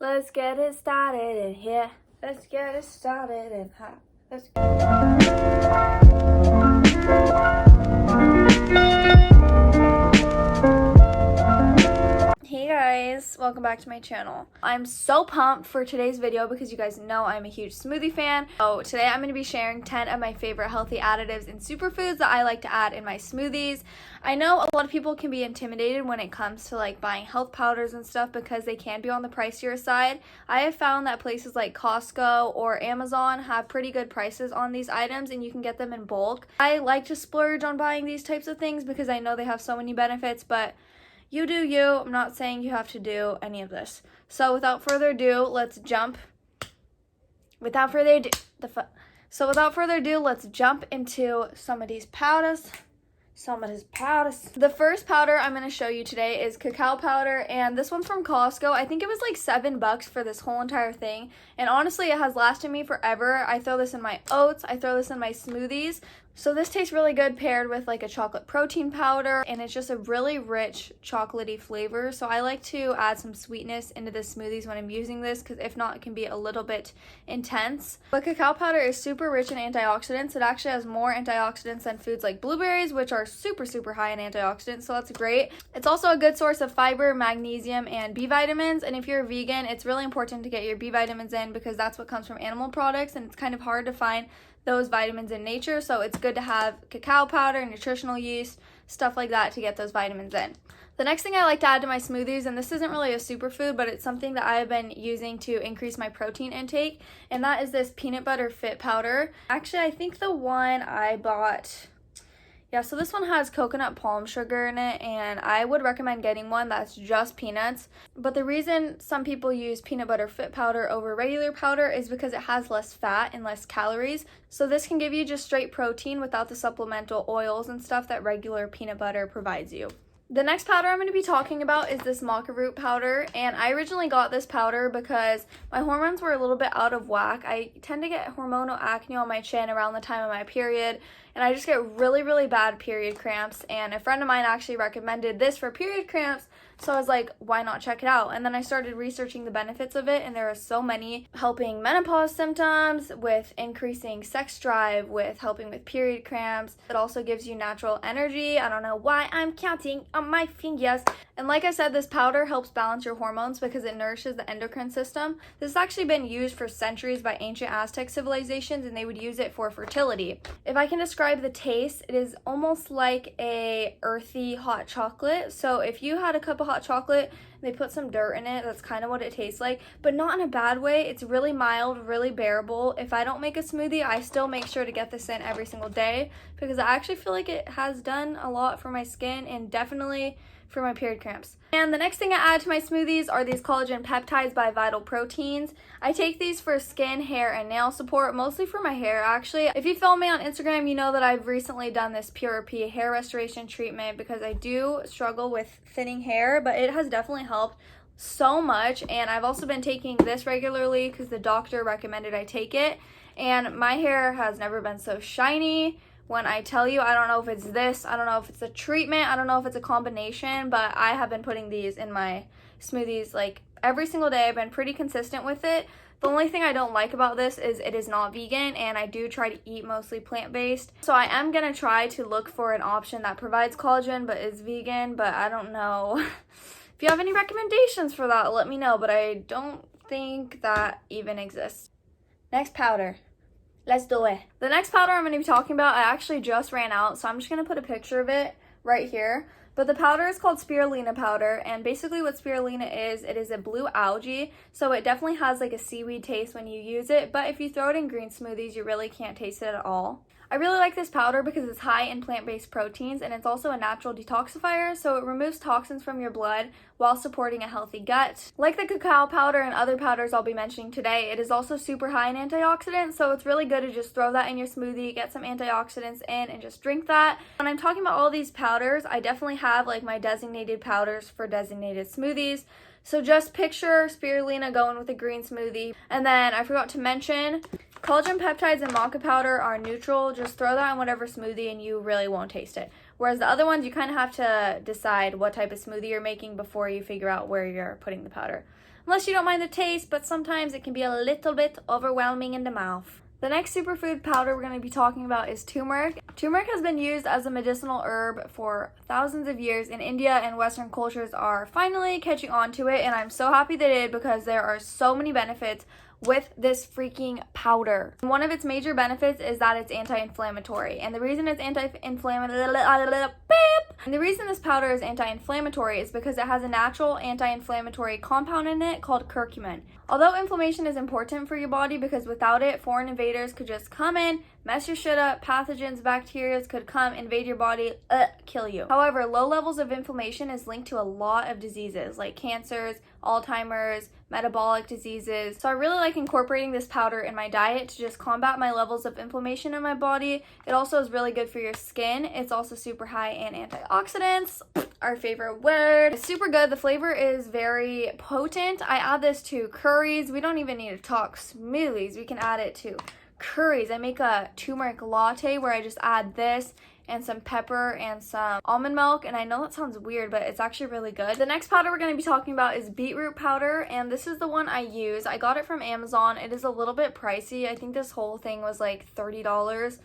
Let's get it started in here. Let's get it started in hot. Let's Hey guys, welcome back to my channel. I'm so pumped for today's video because you guys know I'm a huge smoothie fan. So today I'm going to be sharing 10 of my favorite healthy additives and superfoods that I like to add in my smoothies. I know a lot of people can be intimidated when it comes to like buying health powders and stuff because they can be on the pricier side. I have found that places like Costco or Amazon have pretty good prices on these items and you can get them in bulk. I like to splurge on buying these types of things because I know they have so many benefits, but you do you. I'm not saying you have to do any of this. So without further ado, let's jump. Without further ado, let's jump into some of these powders. The first powder I'm going to show you today is cacao powder, and this one's from Costco. I think it was like $7 for this whole entire thing, and honestly it has lasted me forever. I throw this in my oats, I throw this in my smoothies. So this tastes really good paired with like a chocolate protein powder, and it's just a really rich chocolatey flavor. So I like to add some sweetness into the smoothies when I'm using this, because if not, it can be a little bit intense. But cacao powder is super rich in antioxidants. It actually has more antioxidants than foods like blueberries, which are super high in antioxidants, so that's great. It's also a good source of fiber, magnesium, and B vitamins. And if you're a vegan, it's really important to get your B vitamins in because that's what comes from animal products, and it's kind of hard to find those vitamins in nature, so it's good to have cacao powder, nutritional yeast, stuff like that to get those vitamins in. The next thing I like to add to my smoothies, and this isn't really a superfood, but it's something that I've been using to increase my protein intake, and that is this peanut butter fit powder. Actually, I think the one I bought, so this one has coconut palm sugar in it, and I would recommend getting one that's just peanuts. But the reason some people use peanut butter fit powder over regular powder is because it has less fat and less calories. So this can give you just straight protein without the supplemental oils and stuff that regular peanut butter provides you. The next powder I'm going to be talking about is this maca root powder, and I originally got this powder because my hormones were a little bit out of whack. I tend to get hormonal acne on my chin around the time of my period, and I just get really bad period cramps, and a friend of mine actually recommended this for period cramps, so I was like, why not check it out? And then I started researching the benefits of it, and there are so many: helping menopause symptoms, with increasing sex drive, with helping with period cramps. It also gives you natural energy. I don't know why I'm counting on my fingers. And like I said, this powder helps balance your hormones because it nourishes the endocrine system. This has actually been used for centuries by ancient Aztec civilizations, and they would use it for fertility. If I can describe the taste, it is almost like a earthy hot chocolate. So if you had a cup of hot chocolate and they put some dirt in it, that's kind of what it tastes like, but not in a bad way. It's really mild, really bearable. If I don't make a smoothie, I still make sure to get this in every single day because I actually feel like it has done a lot for my skin and definitely for my period cramps. And the next thing I add to my smoothies are these collagen peptides by Vital Proteins. I take these for skin, hair, and nail support, mostly for my hair actually. If you follow me on Instagram, you know that I've recently done this Pure P hair restoration treatment because I do struggle with thinning hair, but it has definitely helped so much. And I've also been taking this regularly because the doctor recommended I take it, and my hair has never been so shiny. When I tell you, I don't know if it's this, I don't know if it's a treatment, I don't know if it's a combination, but I have been putting these in my smoothies like every single day. I've been pretty consistent with it. The only thing I don't like about this is it is not vegan, and I do try to eat mostly plant-based. So I am going to try to look for an option that provides collagen but is vegan, but I don't know. If you have any recommendations for that, let me know, but I don't think that even exists. Next powder. Let's do it. The next powder I'm going to be talking about, I actually just ran out, so I'm just going to put a picture of it right here. But the powder is called spirulina powder, and basically what spirulina is, it is a blue algae, so it definitely has like a seaweed taste when you use it, but if you throw it in green smoothies, you really can't taste it at all. I really like this powder because it's high in plant-based proteins, and it's also a natural detoxifier, so it removes toxins from your blood while supporting a healthy gut. Like the cacao powder and other powders I'll be mentioning today, it is also super high in antioxidants, so it's really good to just throw that in your smoothie, get some antioxidants in, and just drink that. When I'm talking about all these powders, I definitely have like my designated powders for designated smoothies. So just picture spirulina going with a green smoothie. And then I forgot to mention, collagen peptides and maca powder are neutral. Just throw that in whatever smoothie and you really won't taste it. Whereas the other ones, you kind of have to decide what type of smoothie you're making before you figure out where you're putting the powder. unless you don't mind the taste, but sometimes it can be a little bit overwhelming in the mouth. The next superfood powder we're going to be talking about is turmeric. Turmeric has been used as a medicinal herb for thousands of years, and India and Western cultures are finally catching on to it, and I'm so happy they did because there are so many benefits with this freaking powder. One of its major benefits is that it's anti-inflammatory, and the reason it's this powder is anti-inflammatory is because it has a natural anti-inflammatory compound in it called curcumin. Although inflammation is important for your body because without it, foreign invaders could just come in, mess your shit up, pathogens, bacteria could come, invade your body, kill you. However, low levels of inflammation is linked to a lot of diseases like cancers, Alzheimer's, metabolic diseases. So I really like incorporating this powder in my diet to just combat my levels of inflammation in my body. It also is really good for your skin. It's also super high in antioxidants, our favorite word. It's super good. The flavor is very potent. I add this to curries. We don't even need to talk smoothies. We can add it to curries. I make a turmeric latte where I just add this and some pepper and some almond milk, and I know that sounds weird, but it's actually really good. The next powder we're going to be talking about is beetroot powder, and this is the one I use. I got it from Amazon. It is a little bit pricey. I think this whole thing was like $30,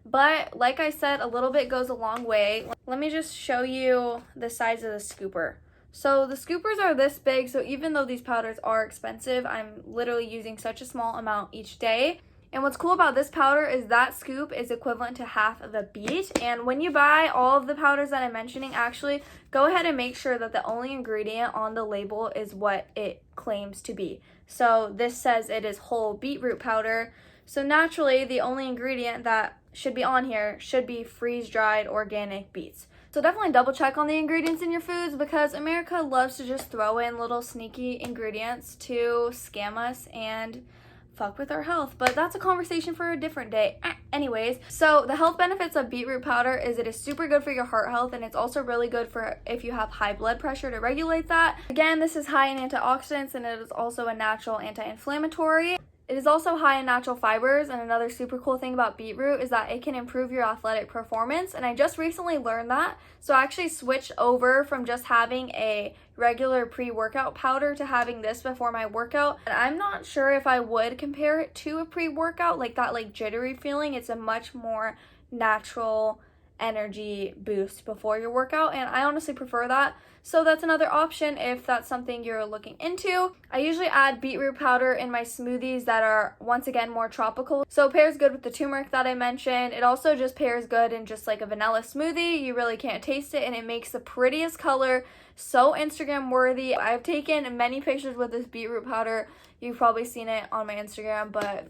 but like I said, a little bit goes a long way. Let me just show you the size of the scooper. So the scoopers are this big, so even though these powders are expensive, I'm literally using such a small amount each day. And what's cool about this powder is that scoop is equivalent to half of a beet. And when you buy all of the powders that I'm mentioning, actually, go ahead and make sure that the only ingredient on the label is what it claims to be. So this says it is whole beetroot powder. So naturally, the only ingredient that should be on here should be freeze-dried organic beets. So definitely double check on the ingredients in your foods because America loves to just throw in little sneaky ingredients to scam us and fuck with our health, but that's a conversation for a different day. Anyways, so the health benefits of beetroot powder is it is super good for your heart health, and it's also really good for if you have high blood pressure to regulate that. Again, this is high in antioxidants, and it is also a natural anti-inflammatory. It is also high in natural fibers, and another super cool thing about beetroot is that it can improve your athletic performance, and I just recently learned that, so I actually switched over from just having a regular pre-workout powder to having this before my workout, and I'm not sure if I would compare it to a pre-workout, like that like jittery feeling. It's a much more natural energy boost before your workout, and I honestly prefer that. So that's another option if that's something you're looking into. I usually add beetroot powder in my smoothies that are, once again, more tropical. So it pairs good with the turmeric that I mentioned. It also just pairs good in just like a vanilla smoothie. You really can't taste it, and it makes the prettiest color, so Instagram worthy. I've taken many pictures with this beetroot powder. You've probably seen it on my Instagram, but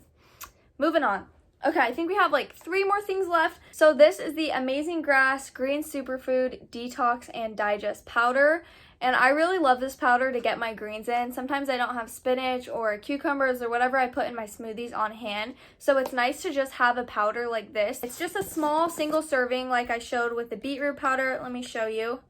moving on. Okay, I think we have like 3 more things left. So this is the Amazing Grass Green Superfood Detox and Digest Powder. And I really love this powder to get my greens in. Sometimes I don't have spinach or cucumbers or whatever I put in my smoothies on hand. So it's nice to just have a powder like this. It's just a small single serving like I showed with the beetroot powder. Let me show you.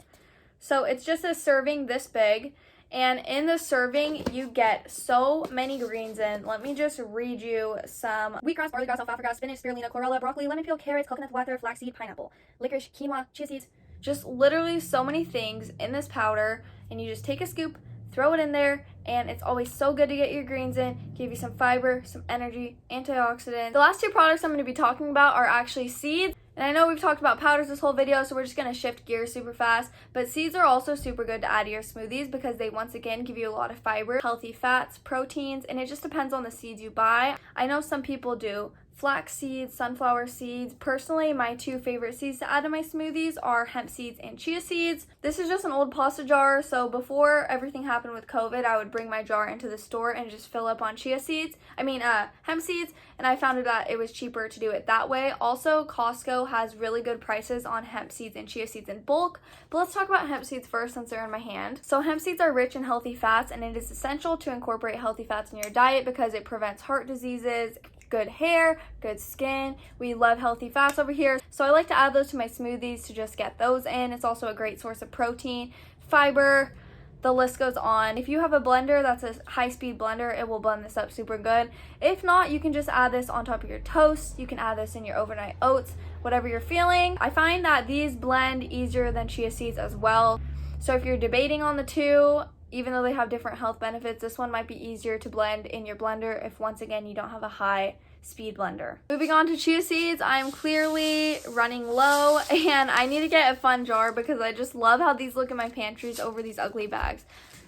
So it's just a serving this big. And in the serving, you get so many greens in. Let me just read you some: wheatgrass, barley grass, alfalfa grass, spinach, spirulina, chlorella, broccoli, lemon peel, carrots, coconut water, flaxseed, pineapple, licorice, quinoa, chia seeds. Just literally so many things in this powder. And you just take a scoop, throw it in there, and it's always so good to get your greens in, give you some fiber, some energy, antioxidants. The last 2 products I'm going to be talking about are actually seeds. And I know we've talked about powders this whole video, so we're just going to shift gears super fast. But seeds are also super good to add to your smoothies because they once again give you a lot of fiber, healthy fats, proteins, and it just depends on the seeds you buy. I know some people do flax seeds, sunflower seeds. Personally, my 2 favorite seeds to add to my smoothies are hemp seeds and chia seeds. This is just an old pasta jar, so before everything happened with COVID, I would bring my jar into the store and just fill up on hemp seeds, and I found that it was cheaper to do it that way. Also, Costco has really good prices on hemp seeds and chia seeds in bulk, but let's talk about hemp seeds first since they're in my hand. So hemp seeds are rich in healthy fats, and it is essential to incorporate healthy fats in your diet because it prevents heart diseases, good hair, good skin. We love healthy fats over here. So I like to add those to my smoothies to just get those in. It's also a great source of protein, fiber, the list goes on. If you have a blender that's a high-speed blender, it will blend this up super good. If not, you can just add this on top of your toast. You can add this in your overnight oats, whatever you're feeling. I find that these blend easier than chia seeds as well. So if you're debating on the 2, even though they have different health benefits, this one might be easier to blend in your blender if, once again, you don't have a high speed blender. Moving on to chia seeds, I'm clearly running low and I need to get a fun jar because I just love how these look in my pantries over these ugly bags.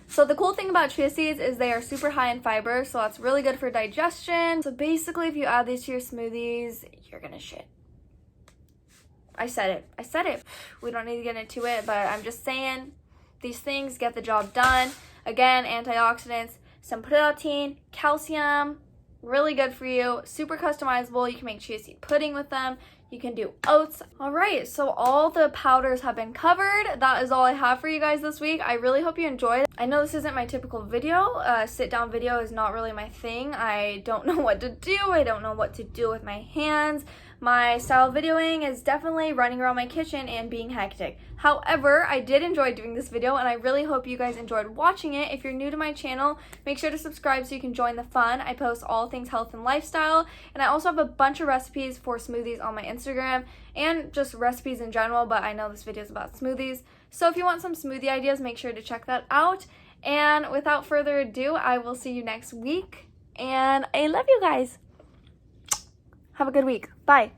So the cool thing about chia seeds is they are super high in fiber, so that's really good for digestion. So basically, if you add these to your smoothies, you're gonna shit. I said it. We don't need to get into it, but I'm just saying these things get the job done. Again, antioxidants, some protein, calcium, really good for you, super customizable. You can make chia seed pudding with them. You can do oats. All right, so all the powders have been covered. That is all I have for you guys this week. I really hope you enjoyed. I know this isn't my typical video. Sit down video is not really my thing. I don't know what to do. I don't know what to do with my hands. My style of videoing is definitely running around my kitchen and being hectic. However, I did enjoy doing this video and I really hope you guys enjoyed watching it. If you're new to my channel, make sure to subscribe so you can join the fun. I post all things health and lifestyle, and I also have a bunch of recipes for smoothies on my Instagram and just recipes in general, but I know this video is about smoothies. So if you want some smoothie ideas, make sure to check that out. And without further ado, I will see you next week. And I love you guys. Have a good week. Bye.